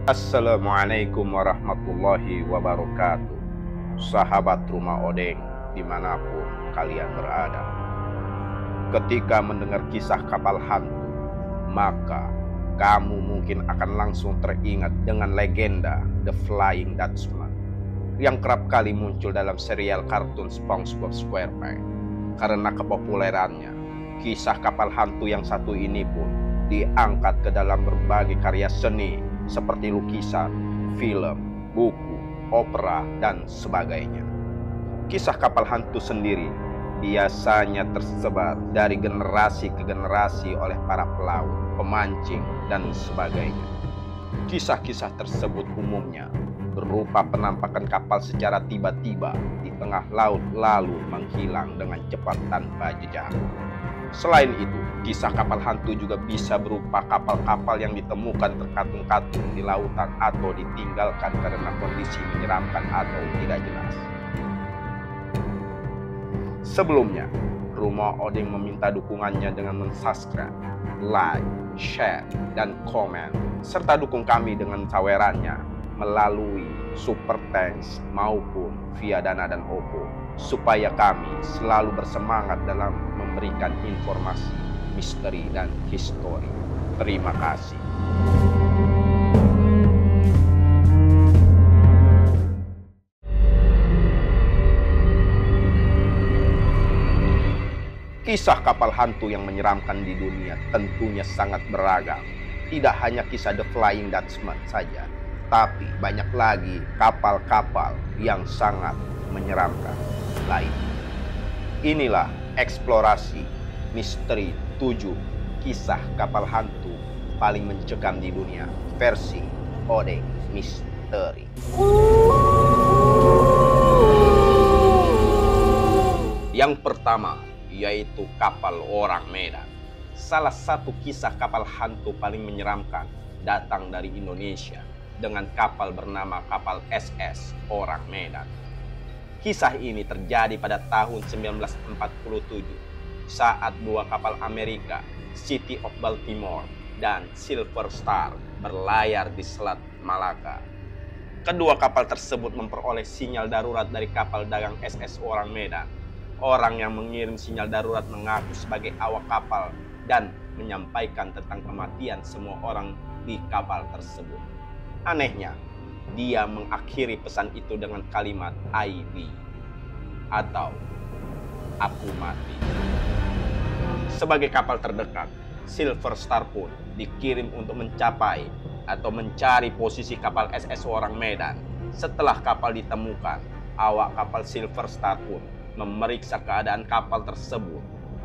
Assalamualaikum warahmatullahi wabarakatuh. Sahabat Rumah Odeng dimanapun kalian berada. Ketika mendengar kisah kapal hantu, maka kamu mungkin akan langsung teringat dengan legenda The Flying Dutchman yang kerap kali muncul dalam serial kartun SpongeBob SquarePants. Karena kepopulerannya, kisah kapal hantu yang satu ini pun diangkat ke dalam berbagai karya seni seperti lukisan, film, buku, opera, dan sebagainya. Kisah kapal hantu sendiri biasanya tersebar dari generasi ke generasi oleh para pelaut, pemancing, dan sebagainya. Kisah-kisah tersebut umumnya berupa penampakan kapal secara tiba-tiba di tengah laut lalu menghilang dengan cepat tanpa jejak. Selain itu, kisah kapal hantu juga bisa berupa kapal-kapal yang ditemukan terkatung-katung di lautan atau ditinggalkan karena kondisi menyeramkan atau tidak jelas. Sebelumnya, Rumah Odeng meminta dukungannya dengan mensubscribe, like, share, dan komen, serta dukung kami dengan sawerannya melalui Super Thanks maupun via Dana dan Oppo, supaya kami selalu bersemangat dalam memberikan informasi, misteri, dan histori. Terima kasih. Kisah kapal hantu yang menyeramkan di dunia tentunya sangat beragam. Tidak hanya kisah The Flying Dutchman saja, tapi banyak lagi kapal-kapal yang sangat menyeramkan lain. Inilah eksplorasi misteri 7 kisah kapal hantu paling mencekam di dunia versi Odeng Misteri. Yang pertama yaitu kapal orang Medan. Salah satu kisah kapal hantu paling menyeramkan datang dari Indonesia dengan kapal bernama kapal SS Orang Medan. Kisah ini terjadi pada tahun 1947 saat dua kapal Amerika, City of Baltimore dan Silver Star, berlayar di Selat Malaka. Kedua kapal tersebut memperoleh sinyal darurat dari kapal dagang SS Orang Medan. Orang yang mengirim sinyal darurat mengaku sebagai awak kapal dan menyampaikan tentang kematian semua orang di kapal tersebut. Anehnya, dia mengakhiri pesan itu dengan kalimat "I die" atau "aku mati". Sebagai kapal terdekat, Silver Star pun dikirim untuk mencapai atau mencari posisi kapal SS Orang Medan. Setelah kapal ditemukan, awak kapal Silver Star pun memeriksa keadaan kapal tersebut.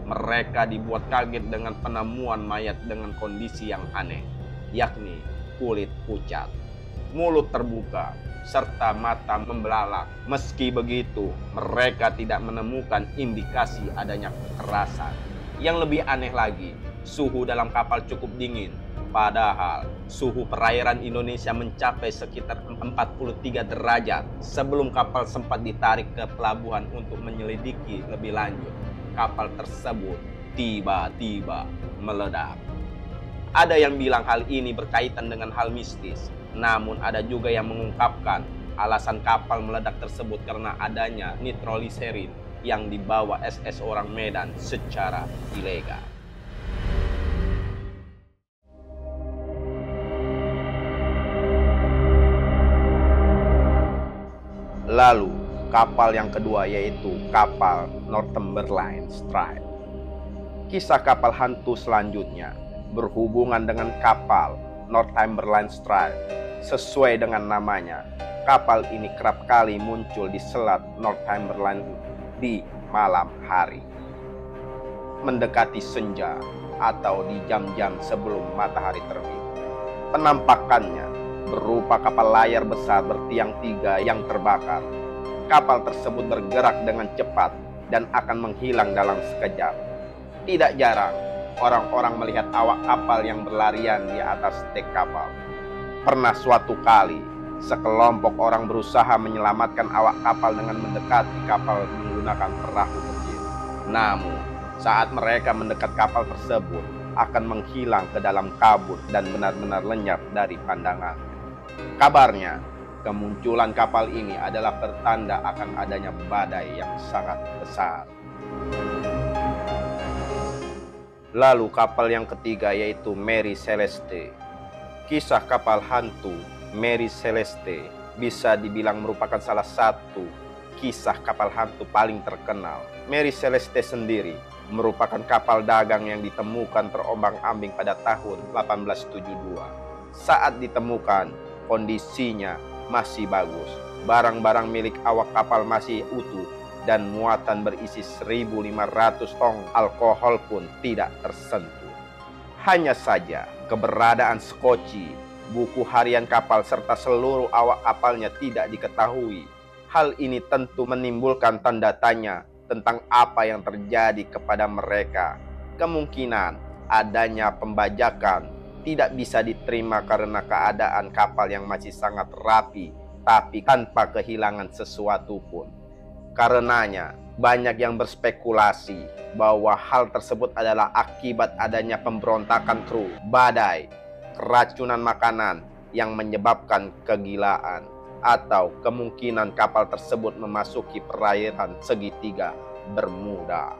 Mereka dibuat kaget dengan penemuan mayat dengan kondisi yang aneh, yakni kulit pucat, mulut terbuka, serta mata membelalak. Meski begitu, mereka tidak menemukan indikasi adanya kekerasan. Yang lebih aneh lagi, suhu dalam kapal cukup dingin. Padahal suhu perairan Indonesia mencapai sekitar 43 derajat. Sebelum kapal sempat ditarik ke pelabuhan untuk menyelidiki lebih lanjut, kapal tersebut tiba-tiba meledak. Ada yang bilang hal ini berkaitan dengan hal mistis, namun ada juga yang mengungkapkan alasan kapal meledak tersebut karena adanya nitroliserin yang dibawa SS Orang Medan secara ilegal. Lalu, kapal yang kedua yaitu kapal Northumberland Strike. Kisah kapal hantu selanjutnya berhubungan dengan kapal Northumberland Strike. Sesuai dengan namanya, kapal ini kerap kali muncul di Selat Northumberland di malam hari, mendekati senja atau di jam-jam sebelum matahari terbit. Penampakannya berupa kapal layar besar bertiang 3 yang terbakar. Kapal tersebut bergerak dengan cepat dan akan menghilang dalam sekejap. Tidak jarang, orang-orang melihat awak kapal yang berlarian di atas dek kapal. Pernah suatu kali, sekelompok orang berusaha menyelamatkan awak kapal dengan mendekati kapal menggunakan perahu kecil. Namun, saat mereka mendekat kapal tersebut, akan menghilang ke dalam kabut dan benar-benar lenyap dari pandangan. Kabarnya, kemunculan kapal ini adalah pertanda akan adanya badai yang sangat besar. Lalu kapal yang ketiga yaitu Mary Celeste. Kisah kapal hantu Mary Celeste bisa dibilang merupakan salah satu kisah kapal hantu paling terkenal. Mary Celeste sendiri merupakan kapal dagang yang ditemukan terombang-ambing pada tahun 1872. Saat ditemukan, kondisinya masih bagus. Barang-barang milik awak kapal masih utuh dan muatan berisi 1.500 tong alkohol pun tidak tersentuh. Hanya saja keberadaan skoci, buku harian kapal serta seluruh awak kapalnya tidak diketahui. Hal ini tentu menimbulkan tanda tanya tentang apa yang terjadi kepada mereka. Kemungkinan adanya pembajakan tidak bisa diterima karena keadaan kapal yang masih sangat rapi, tapi tanpa kehilangan sesuatu pun. Karenanya, banyak yang berspekulasi bahwa hal tersebut adalah akibat adanya pemberontakan kru, badai, keracunan makanan yang menyebabkan kegilaan, atau kemungkinan kapal tersebut memasuki perairan segitiga Bermuda.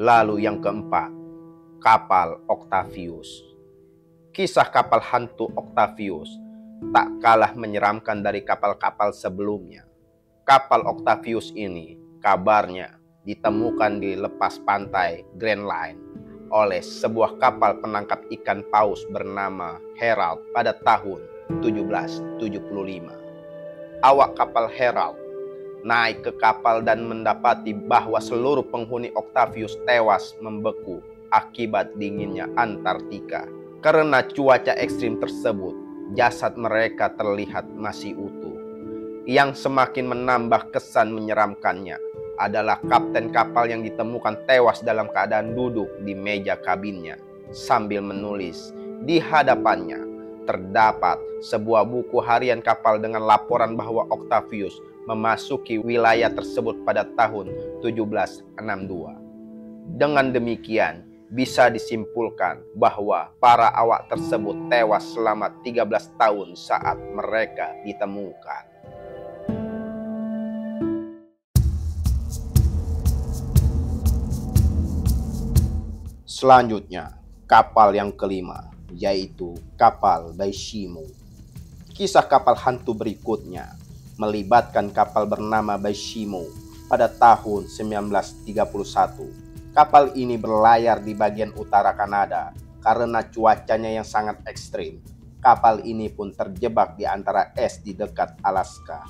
Lalu yang keempat, kapal Octavius. Kisah kapal hantu Octavius tak kalah menyeramkan dari kapal-kapal sebelumnya. Kapal Octavius ini kabarnya ditemukan di lepas pantai Grand Line oleh sebuah kapal penangkap ikan paus bernama Herald pada tahun 1775. Awak kapal Herald naik ke kapal dan mendapati bahwa seluruh penghuni Octavius tewas membeku akibat dinginnya Antartika. Karena cuaca ekstrim tersebut, jasad mereka terlihat masih utuh. Yang semakin menambah kesan menyeramkannya adalah kapten kapal yang ditemukan tewas dalam keadaan duduk di meja kabinnya sambil menulis. Di hadapannya terdapat sebuah buku harian kapal dengan laporan bahwa Octavius memasuki wilayah tersebut pada tahun 1762. Dengan demikian, bisa disimpulkan bahwa para awak tersebut tewas selama 13 tahun saat mereka ditemukan. Selanjutnya, kapal yang kelima, yaitu kapal Baishimo. Kisah kapal hantu berikutnya melibatkan kapal bernama Baishimo pada tahun 1931. Kapal ini berlayar di bagian utara Kanada karena cuacanya yang sangat ekstrim. Kapal ini pun terjebak di antara es di dekat Alaska.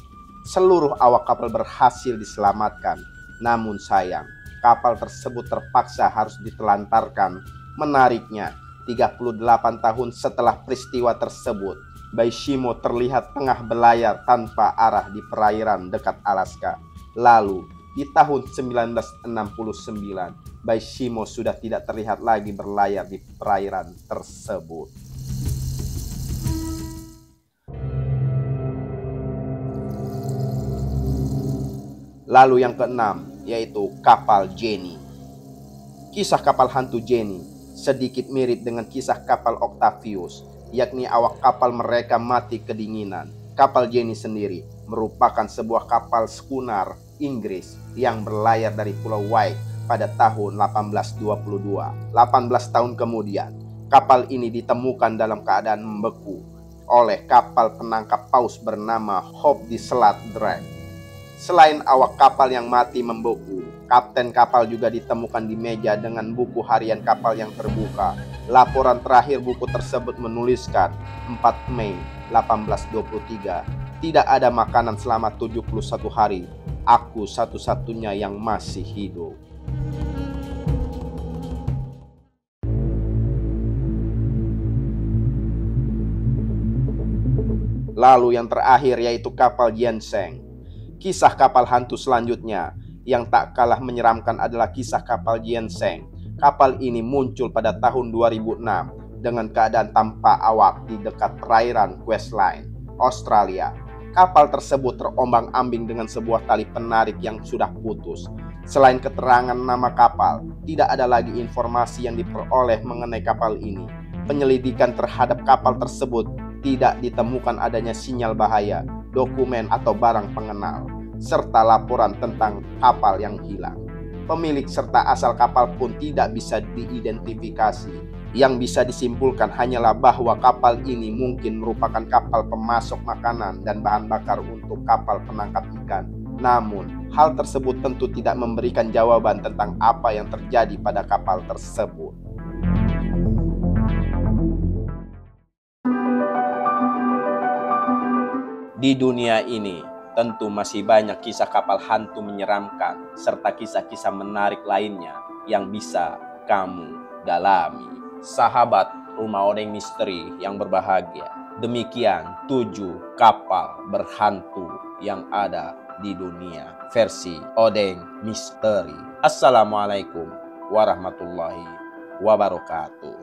Seluruh awak kapal berhasil diselamatkan, namun sayang, kapal tersebut terpaksa harus ditelantarkan. Menariknya, 38 tahun setelah peristiwa tersebut, Baishimo terlihat tengah berlayar tanpa arah di perairan dekat Alaska. Lalu, di tahun 1969, Baishimo sudah tidak terlihat lagi berlayar di perairan tersebut. Lalu yang keenam, yaitu kapal Jenny. Kisah kapal hantu Jenny sedikit mirip dengan kisah kapal Octavius, yakni awak kapal mereka mati kedinginan. Kapal Jenny sendiri merupakan sebuah kapal schooner Inggris yang berlayar dari Pulau White pada tahun 1822. 18 tahun kemudian, kapal ini ditemukan dalam keadaan membeku oleh kapal penangkap paus bernama Hope di Selat Drake. Selain awak kapal yang mati membeku, kapten kapal juga ditemukan di meja dengan buku harian kapal yang terbuka. Laporan terakhir buku tersebut menuliskan 4 Mei 1823, tidak ada makanan selama 71 hari. Aku satu-satunya yang masih hidup. Lalu yang terakhir yaitu kapal Ginseng. Kisah kapal hantu selanjutnya yang tak kalah menyeramkan adalah kisah kapal Ginseng. Kapal ini muncul pada tahun 2006 dengan keadaan tanpa awak di dekat perairan Queensland, Australia. Kapal tersebut terombang-ambing dengan sebuah tali penarik yang sudah putus. Selain keterangan nama kapal, tidak ada lagi informasi yang diperoleh mengenai kapal ini. Penyelidikan terhadap kapal tersebut tidak ditemukan adanya sinyal bahaya, dokumen atau barang pengenal, serta laporan tentang kapal yang hilang. Pemilik serta asal kapal pun tidak bisa diidentifikasi. Yang bisa disimpulkan hanyalah bahwa kapal ini mungkin merupakan kapal pemasok makanan dan bahan bakar untuk kapal penangkap ikan. Namun, hal tersebut tentu tidak memberikan jawaban tentang apa yang terjadi pada kapal tersebut. Di dunia ini, tentu masih banyak kisah kapal hantu menyeramkan, serta kisah-kisah menarik lainnya yang bisa kamu dalami. Sahabat Rumah Odeng Misteri yang berbahagia, demikian 7 kapal berhantu yang ada di dunia versi Odeng Misteri. Assalamualaikum warahmatullahi wabarakatuh.